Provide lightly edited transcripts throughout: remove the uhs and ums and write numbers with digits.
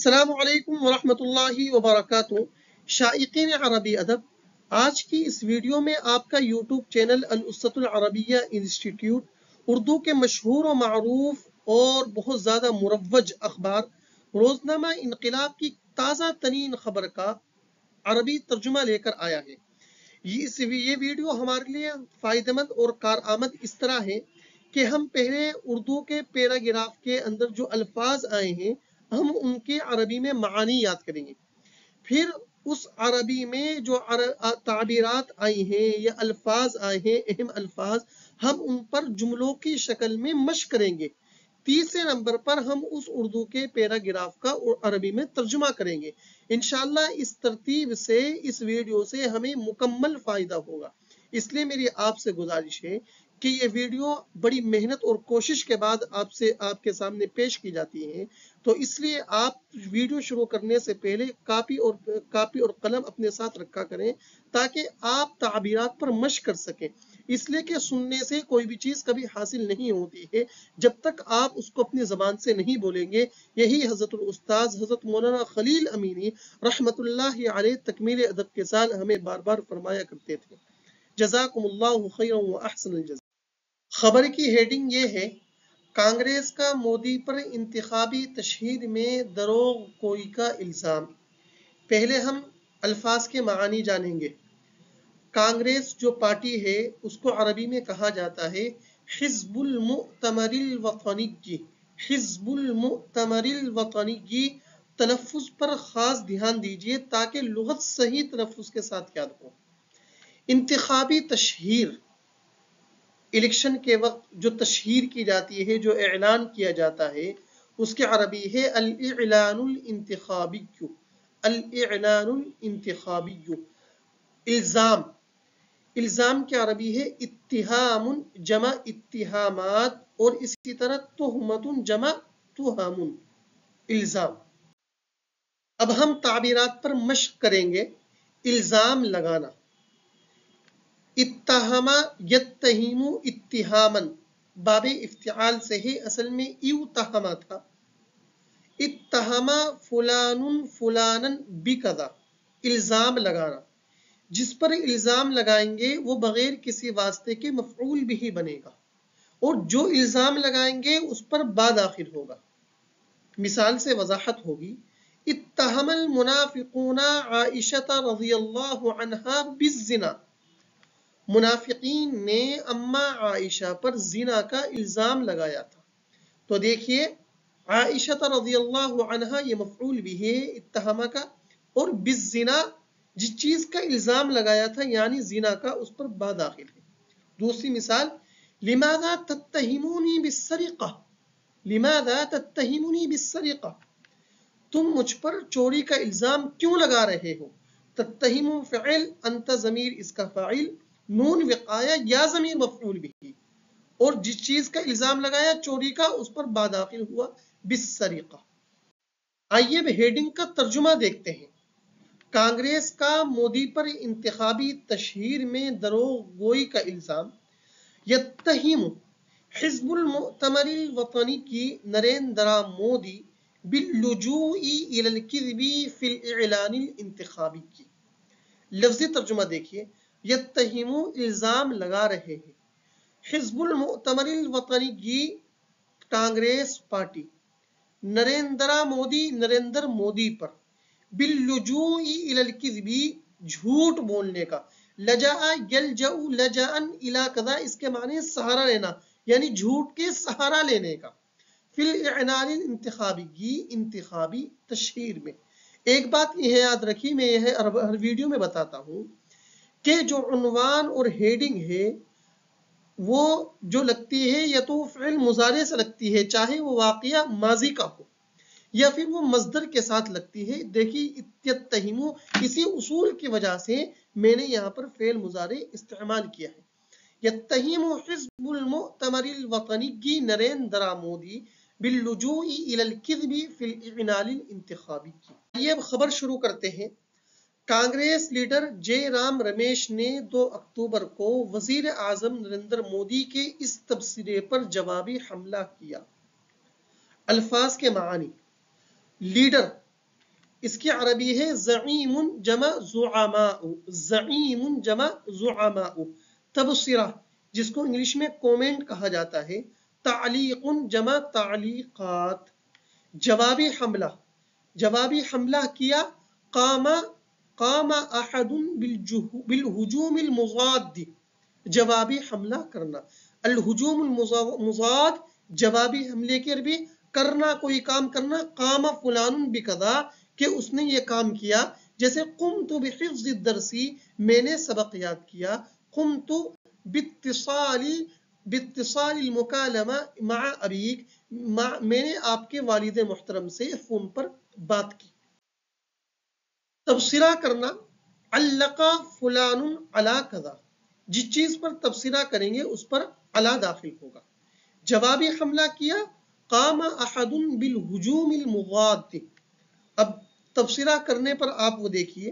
अस्सलामु अलैकुम वरहमतुल्लाहि वबरकातुहू। शाइक़ीन अरबी अदब, आज की इस वीडियो में आपका यूट्यूब चैनल अल-उस्सतुल अरबिया इंस्टीट्यूट उर्दू के मशहूर व मारूफ और बहुत ज़्यादा मुरव्वज अखबार रोज़नामा इनक़िलाब की ताज़ा तरीन खबर का अरबी तर्जुमा लेकर आया है। ये वीडियो हमारे लिए फ़ायदेमंद और कारआमद इस तरह है कि हम पहले उर्दू के पैराग्राफ के अंदर जो अल्फाज आए हैं हम उनके अरबी में मानी याद करेंगे। फिर उस अरबी में जो ताबीरात आई हैं या अल्फाज आए हैं, अहम अल्फाज, हम उन पर जुमलों की शक्ल में मश्क करेंगे। तीसरे नंबर पर हम उस उर्दू के पैराग्राफ का अरबी में तर्जुमा करेंगे। इंशाअल्लाह इस तरतीब से इस वीडियो से हमें मुकम्मल फायदा होगा। इसलिए मेरी आपसे गुजारिश है कि ये वीडियो बड़ी मेहनत और कोशिश के बाद आपके सामने पेश की जाती है, तो इसलिए आप वीडियो शुरू करने से पहले कापी और कलम अपने साथ रखा करें ताकि आप ताबीरात पर मश्क कर सकें। इसलिए कि सुनने से कोई भी चीज़ कभी हासिल नहीं होती है जब तक आप उसको अपनी ज़बान से नहीं बोलेंगे। यही हज़रतुल उस्ताद हज़रत मौलाना खलील अमीनी रहमतुल्लाहि अलैह तकमील अदब के साथ हमें बार बार फरमाया करते थे, जज़ाकुमुल्लाहु खैरन व अहसनुल जज़ा। खबर की हेडिंग ये है, कांग्रेस का मोदी पर इंतखाबी तशहीर में दरोग गोई का इल्ज़ाम। पहले हम अल्फाज के मानी जानेंगे। कांग्रेस जो पार्टी है उसको अरबी में कहा जाता है हिज़्बुल मुअतमरिल वतनी। हिज़्बुल मुअतमरिल वतनी, तलफ़्फ़ुज़ पर खास ध्यान दीजिए ताकि लुगत सही तलफ़्फ़ुज़ के साथ याद हो। इंतखाबी तशहीर, इलेक्शन के वक्त जो तशहीर की जाती है, जो ऐलान किया जाता है, उसके अरबी है अल-इअलानुल इंतखाबिय्यु। अल-इअलानुल इंतखाबिय्यु। इल्ज़ाम, इल्ज़ाम के अरबी है इत्तिहामुन जमा इत्तिहामात, और इसी तरह तुहमतुन जमा तुहामुन। इल्ज़ाम। अब हम ताबीरात पर मश्क करेंगे। इल्ज़ाम लगाना, इत्तहमा यत्तहिमु इत्तिहामन, बाबे इफ्तिआल से है, असल में इउतहमा था। इत्तहमा फुलानुन फुलानन बिकदा, इल्ज़ाम लगाना। जिस पर इल्ज़ाम लगाएंगे वो बगैर किसी वास्ते के मफ़ऊल भी बनेगा, और जो इल्ज़ाम लगाएंगे उस पर बा दाखिल होगा। मिसाल से वजाहत होगी, इत्तहमल मुनाफिकूना आइशा रज़ियल्लाहु अन्हा बिज़्ज़िना। मुनाफिकीन ने अम्मा आइशा पर जिना का इल्ज़ाम लगाया था। तो देखिए, आइशा रज़ियल्लाहु अन्हा ये मफ़ऊल भी है इत्तहमा का, और बिज़्ज़िना जिस चीज का इल्ज़ाम लगाया था यानी जिना का, उस पर बा दाखिल है। दूसरी मिसाल, लिमाज़ा तत्तहिमूनी बिस्सरिक़ा। लिमाज़ा तत्तहिमूनी बिस्सरिक़ा, तुम मुझ पर चोरी का इल्ज़ाम क्यों लगा रहे हो। तत्तहिमु फ़िअल, अंत ज़मीर इसका फ़ाइल, नून विक़ाया, या ज़मीर मफ़ऊल बिही, और जिस चीज का इल्ज़ाम लगाया चोरी का, उस पर बा दाखिल हुआ बिस्सरिक़ा। आइए अब हेडिंग का तर्जुमा देखते हैं। कांग्रेस का मोदी पर इंतखाबी तशहीर में दरोग गोई का इल्ज़ाम। यत्तहिमु हिज़्बुल मुअतमरिल वतनी की नरेंद्र मोदी बिल्लुजूई इलल किज़्बी फिल इअलानिल इंतखाबी की। लफ्ज़ी तर्जुमा देखिए, यत्तहिमु इल्ज़ाम लगा रहे हैं, हिज़्बुल मुअतमरिल वतनी की कांग्रेस पार्टी, नरेंद्र मोदी पर, बिल्लुजूई इलल किज़्बी झूठ बोलने का, लजा यलजउ लजाअन इला कदा, इसके माने सहारा लेना, यानी झूठ के सहारा लेने का, फिल इअलानिल इंतखाबी की इंतखाबी तशहीर में। एक बात यह याद रखिए, मैं यह हर वीडियो में बताता हूँ कि जो उन्वान और हेडिंग है वो जो लगती है या तो फ़िल मुज़ारे से लगती है, चाहे वो वाक़िया माजी का हो, या फिर वो मज़दर के साथ लगती है। देखिए यत्तहिमु, इसी उसूल की वजह से मैंने यहाँ पर फ़ेल मुज़ारे इस्तेमाल किया है। यत्तहिमु हिज़्बुल मुअतमरिल वतनी की नरेंद्र मोदी बिल्लुजूई इलल किज़्बी फिल इअलानिल इंतखाबी की। आइए अब खबर शुरू करते हैं। कांग्रेस लीडर जयराम रमेश ने 2 अक्टूबर को वजीर आजम नरेंद्र मोदी के इस तबसरे पर जवाबी हमला किया। अल्फाज के मानी, लीडर اس کی عربی ہے زعیم جمع زعماء، زعیم جمع زعماء. تبصرہ جس کو انگلش میں کومنٹ کہا جاتا ہے. تعلیق جمع تعلیقات. جوابی حملہ، جوابی حملہ کیا. قام قام احد بالہجوم المضاد، جوابی حملہ کرنا. الہجوم المضاد جوابی حملے کی عربی کرنا، کوئی کام کرنا. قام فلان بکذا کہ اس نے یہ کام کیا. جیسے قمت بحفظ الدرس، میں نے سبق یاد کیا. قمت باتصال المکالمہ مع ابیک، میں نے آپ کے والد محترم سے فون پر بات کی. تبصرہ کرنا. علق فلان علی کذا، جس چیز پر تبصرہ کریں گے اس پر علی داخل ہوگا. جوابی حملہ کیا. قام احد بالہجوم المضاد. اب تبصرہ کرنے پر آپ وہ دیکھیے.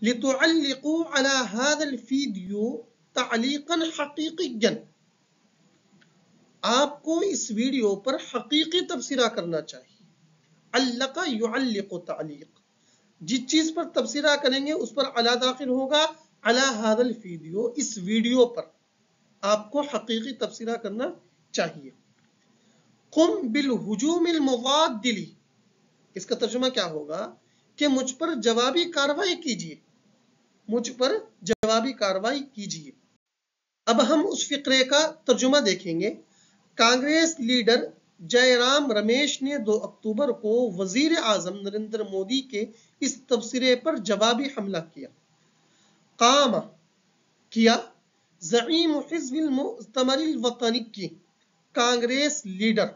لتعلقوا على هذا الفيديو تعلیقا حقیقیا، آپ کو اس ویڈیو پر حقیقی تبصرہ کرنا چاہیے. علق يعلق تعلیق، جس چیز پر تبصرہ کریں گے اس پر علی داخل ہوگا. علی هذا الفیدیو، اس ویڈیو پر آپ کو حقیقی تبصرہ کرنا چاہیے. قم بالہجوم المضاد لی، اس کا ترجمہ کیا ہوگا کہ مجھ پر جوابی کاروائی کیجیے، مجھ پر جوابی کاروائی کیجیے. اب ہم اس فقرے کا ترجمہ دیکھیں گے. کانگریس لیڈر جے رام رمیش نے 2 اکتوبر کو وزیر اعظم نریندر مودی کے اس تبصرے پر جوابی حملہ کیا. قام کیا. زعیم حزب المؤتمر الوطنی کی، کانگریس لیڈر.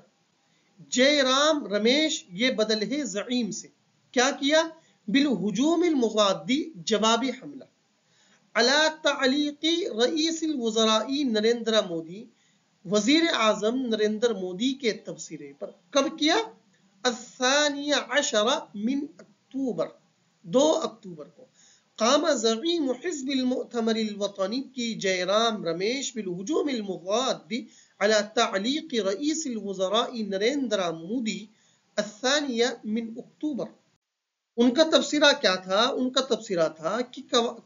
جے رام رمیش یہ بدل ہے زعیم سے. کیا کیا؟ بالہجوم المضادی، جوابی حملہ. علی تعلیق رئیس الوزراء نریندر مودی، وزیر اعظم نریندر مودی کے تبصرے پر. کب کیا؟ الثانی عشر من اکتوبر، 2 اکتوبر کو. قام زعیم حزب المؤتمر الوطنی کی جے رام رمیش بالہجوم المضاد علی تعلیق رئیس الوزراء نریندر مودی الثانی من اکتوبر. ان کا تبصرہ کیا تھا؟ ان کا تبصرہ تھا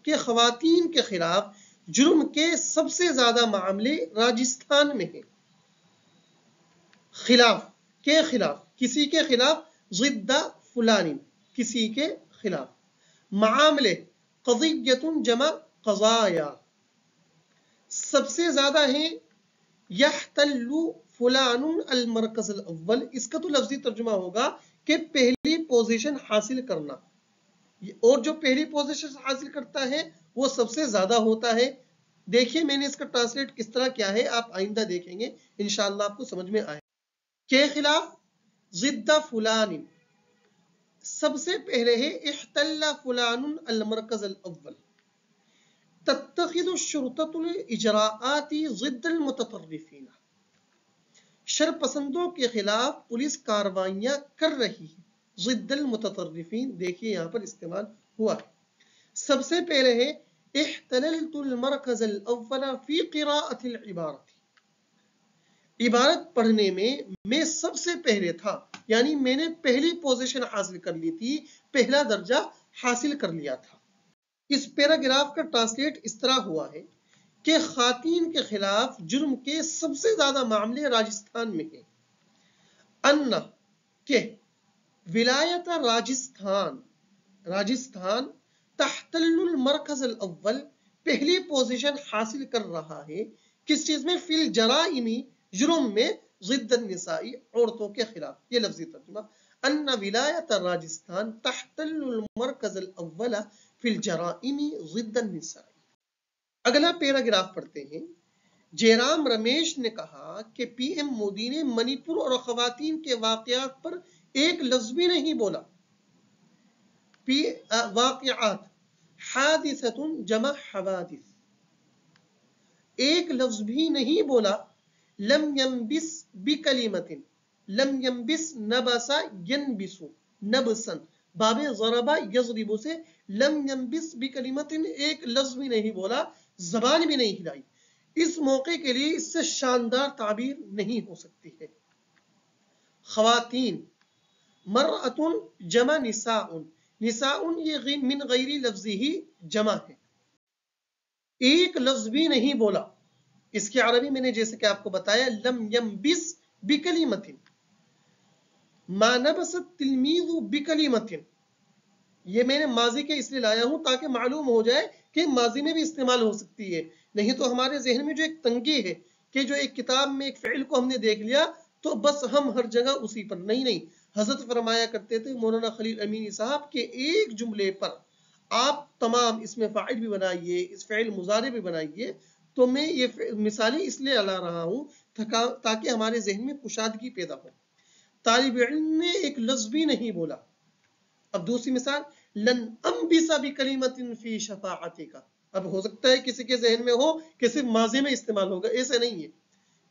کہ خواتین کے خلاف جرم کے سب سے زیادہ معاملے راجستھان میں ہیں. خلاف کے خلاف، کسی کے خلاف. ضد فلان، کسی کے خلاف. معاملے قضیۃ جمع قضایا، سب سے زیادہ ہیں. یحتل فلان المرکز الاول، اس کا تو لفظی ترجمہ ہوگا کہ پہلی پوزیشن حاصل کرنا، اور جو پہلی پوزیشن حاصل کرتا ہے وہ سب سے زیادہ ہوتا ہے. دیکھیے میں نے اس کا ٹرانسلیٹ کس طرح کیا ہے، آپ آئندہ دیکھیں گے انشاءاللہ آپ کو سمجھ میں آئے. کے خلاف. ضد فلان، سب سے پہلے ہے احتل فلان المرکز الاول. تتخذ الشرطة الاجراءات ضد المتطرفین، شرپسندوں کے خلاف پولیس کارروائیاں کر رہی ہے. ضد المتطرفین دیکھیے یہاں پر استعمال ہوا ہے. سب سے پہلے ہے احتللت المرکز الاول فی قراءة العبارة، عبارت پڑھنے میں سب سے پہلے تھا، یعنی میں نے پہلی پوزیشن حاصل کر لی تھی، پہلا درجہ حاصل کر لیا تھا. اس پیراگراف کا ٹرانسلیٹ اس طرح ہوا ہے کہ خواتین کے خلاف جرم کے سب سے زیادہ معاملے راجستھان میں ہیں. ان کہ ولایت راجستھان، راجستھان تحتل المرکز الاول، پہلی پوزیشن حاصل کر رہا ہے. کس چیز میں؟ فی الجرائم، جرم میں. ضد النساء، عورتوں کے خلاف. یہ لفظی ترجمہ. ان ولایت راجستھان تحتل المرکز الاول فی الجرائم ضد النساء. اگلا پیراگراف پڑھتے ہیں. جے رام رمیش نے کہا کہ پی ایم مودی نے منی پور اور خواتین کے واقعات پر ایک لفظ بھی نہیں بولا. واقعات، حادثۃ جمع حوادث، ایک لفظ بھی نہیں بولا. لم ينبس بکلمۃ، لم ينبس نبس ينبس نبسا، باب ضرب یضرب سے. لم ينبس بکلمۃ، ایک لفظ بھی نہیں بولا، زبان بھی نہیں ہلائی. اس موقع کے لیے اس سے شاندار تعبیر نہیں ہو سکتی ہے. خواتین. مرأۃ جمع نساء، निसाउन ये मिन गैरी लफ्ज़ी ही जमा है, एक लफ्ज भी नहीं बोला। इसकी अरबी मैंने जैसे कि आपको बताया, लम यमबिस बिकलिमतिन, मा नबसत तिलमीज़ु बिकलिमतिन। ये मैंने माजी के इसलिए लाया हूं ताकि मालूम हो जाए कि माजी में भी इस्तेमाल हो सकती है। नहीं तो हमारे जहन में जो एक तंगी है कि जो एक किताब में एक फ़िल को हमने देख लिया तो बस हम हर जगह उसी पर, नहीं नहीं। हजरत फरमाया करते थे मौलाना खलील अमीनी साहब के एक जुमले पर आप तमाम इसमें फ़ाइल भी बनाइए, इस फ़िल मुज़ारे भी बनाइए। तो मैं ये मिसालें इसलिए ला रहा हूँ ताकि हमारे जहन में कुशादगी पैदा हो। तालिब इल्म ने एक लफ्ज़ भी नहीं बोला। अब दूसरी मिसाल, लन अम्बिसा बिकलिमतिन फी शफाअतिका। अब हो सकता है किसी के जहन में हो कि सिर्फ माजी में इस्तेमाल होगा, ऐसे नहीं है।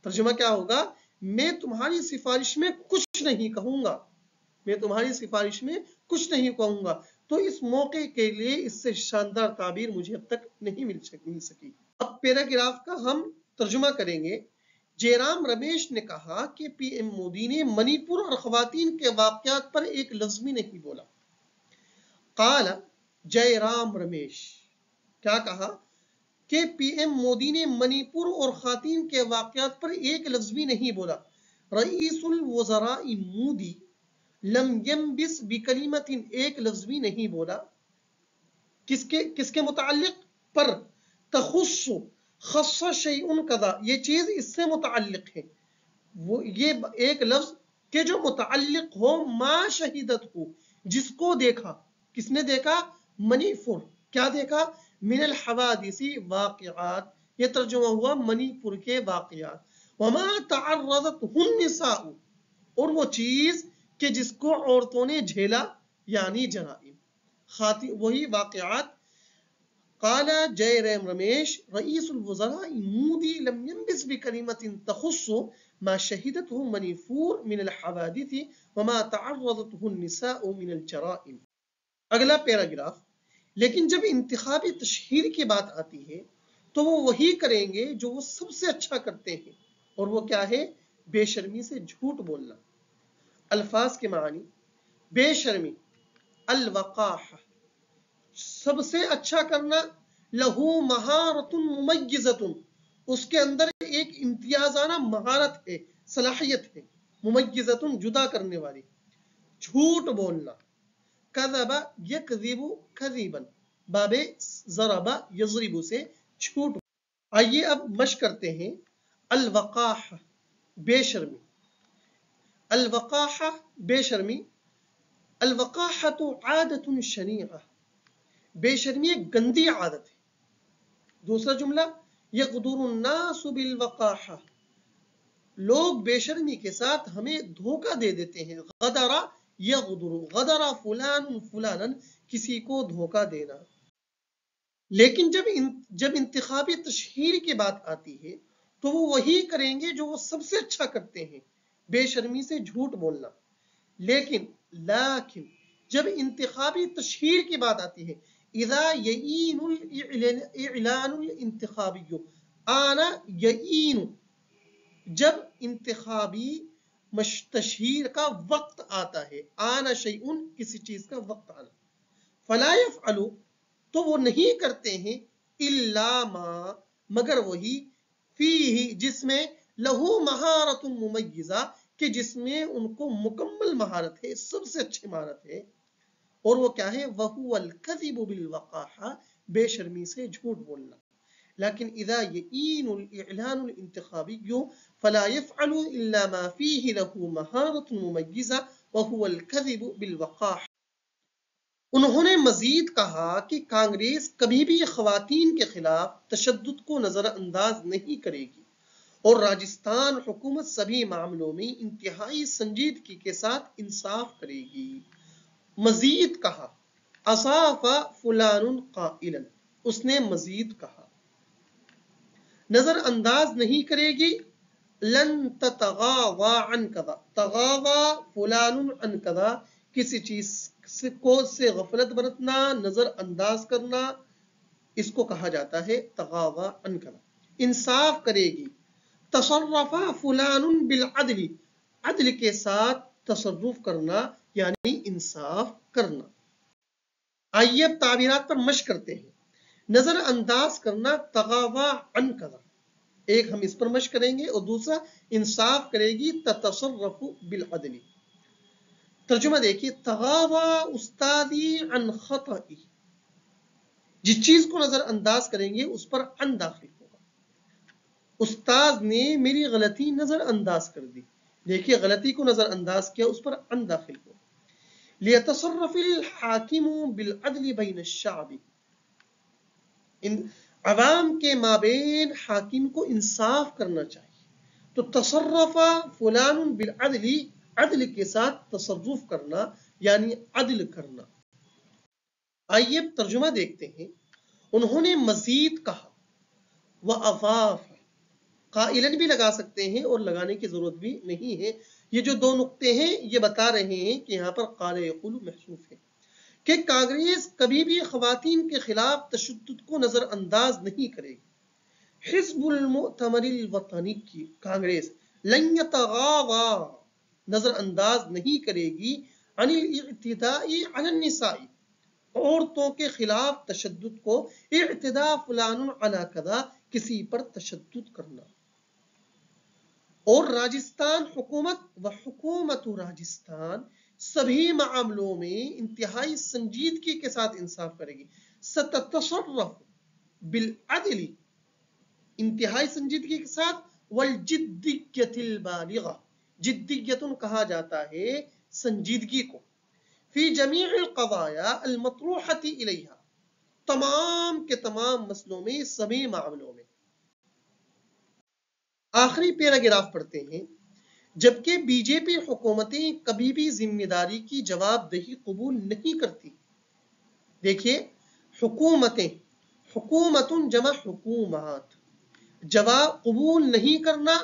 तर्जुमा क्या होगा, मैं तुम्हारी सिफारिश में कुछ नहीं कहूंगा, मैं तुम्हारी सिफारिश में कुछ नहीं कहूंगा। तो इस मौके के लिए इससे शानदार ताबीर मुझे अब तक नहीं मिल सकी। अब पैराग्राफ का हम तर्जुमा करेंगे। जयराम रमेश ने कहा कि पीएम मोदी ने मणिपुर और खवातीन के वाकयात पर एक लफ्ज भी नहीं बोला। काला जयराम रमेश, क्या कहा कि पीएम मोदी ने मणिपुर और खातीन के वाकयात पर एक लफ्ज भी नहीं बोला। रईसुल वज़राई मोदी लम यम्बिस बिकलिमतिन, एक लफ्ज भी नहीं बोला। किसके किसके मुताल्लिक पर, तखुस्सु खस्सा शैउन कदा, ये चीज इससे मुताल्लिक है। वो ये एक लफ्ज के जो मुताल्लिक हो मा शहीदत हो, जिसको देखा, किसने देखा, मणिपुर, क्या देखा, मिनल हवादिसी वाक़िआत, ये तर्जुमा हुआ मणिपुर के वाक़िआत। वमा तअर्रदत हुन निसाउ, और वो चीज कि जिसको औरतों ने झेला, यानी जराइम, खाती वही वाक़िआत। काला जयराम रमेश रईसुल वज़राई मोदी लम यम्बिस बिकलिमतिन तखुस्सु मा शहिदतहु मणिपुर मिनल हवादिसी वमा तअर्रदतहु निसाउ मिनल जराइम। अगला पैराग्राफ, लेकिन जब इंतखाबी तशहीर की बात आती है तो वो वही करेंगे जो वो सबसे अच्छा करते हैं, और वो क्या है, बेशर्मी से झूठ बोलना। अल्फाज के मानी, बेशर्मी, अल-वक़ाह, सबसे अच्छा करना, लहू महारतुन मुमय्यज़तुन, उसके अंदर एक इम्तियाजाना महारत है, सलाहियत है, मुमय्यज़तुन, जुदा करने वाली। झूठ बोलना, कज़बा यकज़िबु कज़िबन, बाबे ज़रबा यज़रिबु से झूठ। आइए अब मश्क करते हैं। अल-वक़ाह, बेशर्मी, अल-वक़ाह, बेशर्मी। अल-वक़ाहतु आदतुन शनीअह, बेशर्मी एक गंदी आदत है। दूसरा जुमला, यग़दुरुन नासु बिल वक़ाह, लोग बेशर्मी के साथ हमें धोखा दे देते हैं। गदरा यग़दुरु, गदरा फुलान फुलानन, किसी को धोखा देना। लेकिन जब इंतखाबी तशहीर की बात आती है तो वो वही करेंगे जो वो सबसे अच्छा करते हैं, बेशर्मी से झूठ बोलना। लेकिन जब इंतखाबी तशहीर की बात आती है, इज़ा यईनुल इलानुल इंतखाबिय्यु, आना यईनु, जब इंतखाबी तशहीर का वक्त आता है, आना शैउन, किसी चीज का वक्त आना, फला यफ़अलु, तो वो नहीं करते हैं, इल्ला मा, मगर वही, फीही, जिसमें, लहू महारतुन मुमय्यिज़ा, कि जिसमें उनको मुकम्मल महारत है, सबसे अच्छी महारत है। और वो क्या है, वहुवल कज़िबु बिल वक़ाह, बेशर्मी से झूठ बोलना। लेकिन इज़ा यईनुल इलानुल इंतखाबिय्यु फला यफ़अलु इल्ला मा फीही लहू महारतुन मुमय्यिज़ा वहुवल कज़िबु बिल वक़ाह। उन्होंने मजीद कहा कि कांग्रेस कभी भी ख़वातीन के खिलाफ तशद्दुद को नजरअंदाज नहीं करेगी और राजस्थान हुकूमत सभी मामलों में इंतहाई संजीदगी के साथ इंसाफ करेगी। मजीद कहा, असाफा फुलानुन क़ाइलन, उसने मजीद कहा, नजरअंदाज नहीं करेगी, लन ततगावा अन कदा, तगावा फुलानुन अन कदा, किसी चीज से गफलत बरतना, नजरअंदाज करना, इसको कहा जाता है तगावा अन कदा। इंसाफ करेगी, तसर्रफा फुलानुन बिल अदली, अदल के साथ तसर्रुफ करना यानी इंसाफ करना। آئیے اب تعبیرات پر مشق کرتے ہیں. نظر انداز کرنا تغاوا عن کذا، ایک ہم اس پر مشق کریں گے، اور دوسرا انصاف کرے گی تتصرف بالعدل. ترجمہ دیکھیے، تغاوا استادی عن خطئی، جس چیز کو نظر انداز کریں گے اس پر عن داخل ہوگا. استاد نے میری غلطی نظر انداز کر دی، دیکھیے غلطی کو نظر انداز کیا، اس پر عن داخل ہو. لیتصرف الحاکم بالعدل بین الشعب، عوام کے مابین حاکم کو انصاف کرنا چاہیے. تو تصرف فلان بالعدل، عدل کے ساتھ تصرف کرنا یعنی عدل کرنا. آئیے ترجمہ دیکھتے ہیں. انہوں نے مزید کہا، وَأَضَافَ، قائلن بھی لگا سکتے ہیں اور لگانے کی ضرورت بھی نہیں ہے. یہ جو دو نقطے ہیں یہ بتا رہے ہیں کہ یہاں پر قال یقول محذوف ہے کہ کانگریس کبھی بھی خواتین کے خلاف تشدد کو نظر انداز نہیں کرے گی. حزب المؤتمر الوطنی کی کانگریس لن یتغاضا، نظر انداز نہیں کرے گی، عن الاعتداء علی النساء، عورتوں کے خلاف تشدد کو، اعتداء فلان علی کذا، کسی پر تشدد کرنا. اور راجستان حکومت و حکومت راجستان سبھی معاملوں میں انتہائی سنجیدگی کے ساتھ انصاف کرے گی. ستتصرف بالعدل، انتہائی سنجیدگی کے ساتھ، والجدیت البالغہ، جدیت کہا جاتا ہے سنجیدگی کو، فی جمیع القضایا المطروحۃ الیہا، تمام کے تمام مسئلوں میں، سبھی معاملوں میں. آخری پیراگراف پڑھتے ہیں. جبکہ بی جے پی حکومتیں کبھی بھی ذمہ داری کی جواب دہی قبول نہیں کرتی. دیکھیے حکومتیں، حکومت جمع حکومات، جواب قبول نہیں کرنا،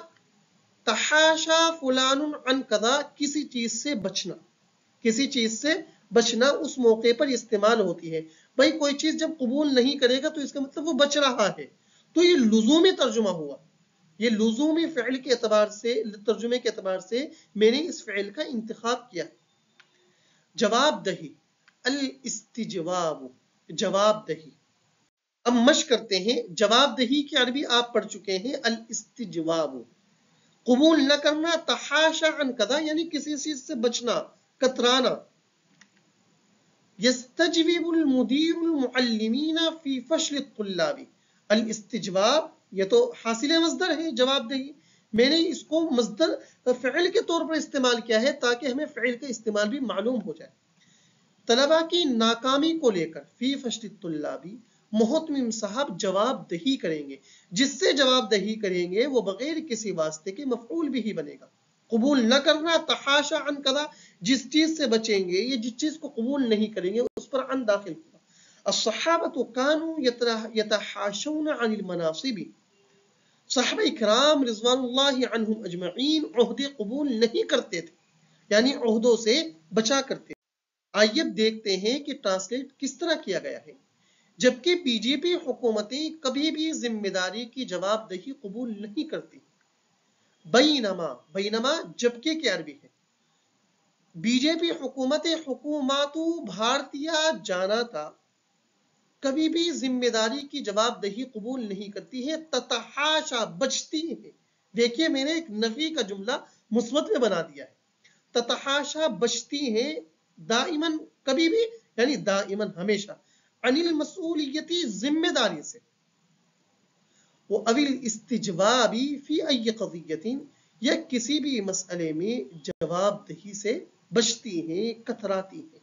تحاشا فلان عن کذا، کسی چیز سے بچنا، کسی چیز سے بچنا اس موقع پر استعمال ہوتی ہے. بھائی کوئی چیز جب قبول نہیں کرے گا تو اس کا مطلب وہ بچ رہا ہے. تو یہ لزومی ترجمہ ہوا، یہ لزومی فعل کے اعتبار سے، ترجمے کے اعتبار سے میں نے اس فعل کا انتخاب کیا. جواب دہی، الاستجواب، جواب دہی. اب مشق کرتے ہیں. جواب دہی کی عربی آپ پڑھ چکے ہیں، الاستجواب. قبول نہ کرنا، تحاشا عن کذا یعنی کسی چیز سے بچنا، کترانا. یستجوب المدیر المعلمین فی فشل الطلاب، الاستجواب یہ تو حاصل مصدر ہے جواب دہی، میں نے اس کو مصدر فعل کے طور پر استعمال کیا ہے تاکہ ہمیں فعل کا استعمال بھی معلوم ہو جائے. طلبہ کی ناکامی کو لے کر فی فشل الطلاب، محتمم صاحب جواب دہی کریں گے. جس سے جواب دہی کریں گے وہ بغیر کسی واسطے کے مفعول بھی ہی بنے گا. قبول نہ کرنا، تحاشا عن کذا، جس چیز سے بچیں گے یا جس چیز کو قبول نہیں کریں گے اس پر عن داخل ہوگا. الصحابۃ کانوا یتحاشون عن المناصب، صحابہ اکرام رضوان اللہ عنہم اجمعین عہدے قبول نہیں کرتے تھے، یعنی عہدوں سے بچا کرتے تھے. آئیے اب دیکھتے ہیں کہ ٹرانسلیٹ کس طرح کیا گیا ہے. جبکہ بی جے پی حکومتیں کبھی بھی ذمہ داری کی جواب دہی قبول نہیں کرتی. بینما، بینما جبکہ کی عربی ہے. بی جے پی حکومت، حکوماتو بھارتیہ جانتا کبھی بھی ذمہ داری کی جواب دہی قبول نہیں کرتی ہے. تتحاشا بچتی ہے. دیکھیے میں نے ایک نفی کا جملہ مثبت میں بنا دیا ہے. تتحاشا بچتی ہیں، دائماً کبھی بھی یعنی دائماً ہمیشہ، عن المسئولیتی ذمہ داری سے، وہ اویل استجوابی فی ای قضیت، یا کسی بھی مسئلے میں جواب دہی سے بچتی ہیں، کتراتی ہیں.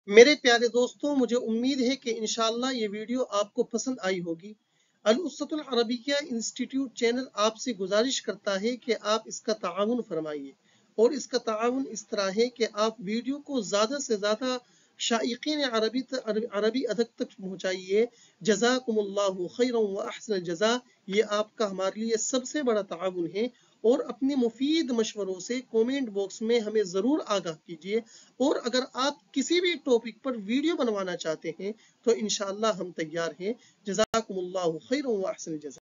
میرے پیارے دوستوں، مجھے امید ہے کہ انشاءاللہ یہ ویڈیو آپ کو پسند آئی ہوگی. الاسوۃ العربیہ انسٹیٹیوٹ چینل آپ سے گزارش کرتا ہے کہ آپ اس کا تعاون فرمائیے، اور اس کا تعاون اس طرح ہے کہ آپ ویڈیو کو زیادہ سے زیادہ شائقین عربی ادب تک پہنچائیے. جزاکم اللہ خیرا و احسن الجزاء، یہ آپ کا ہمارے لیے سب سے بڑا تعاون ہے. اور اپنے مفید مشوروں سے کومنٹ باکس میں ہمیں ضرور آگاہ کیجیے. اور اگر آپ کسی بھی ٹاپک پر ویڈیو بنوانا چاہتے ہیں تو انشاءاللہ ہم تیار ہیں. جزاکم اللہ خیرا و احسن الجزاء.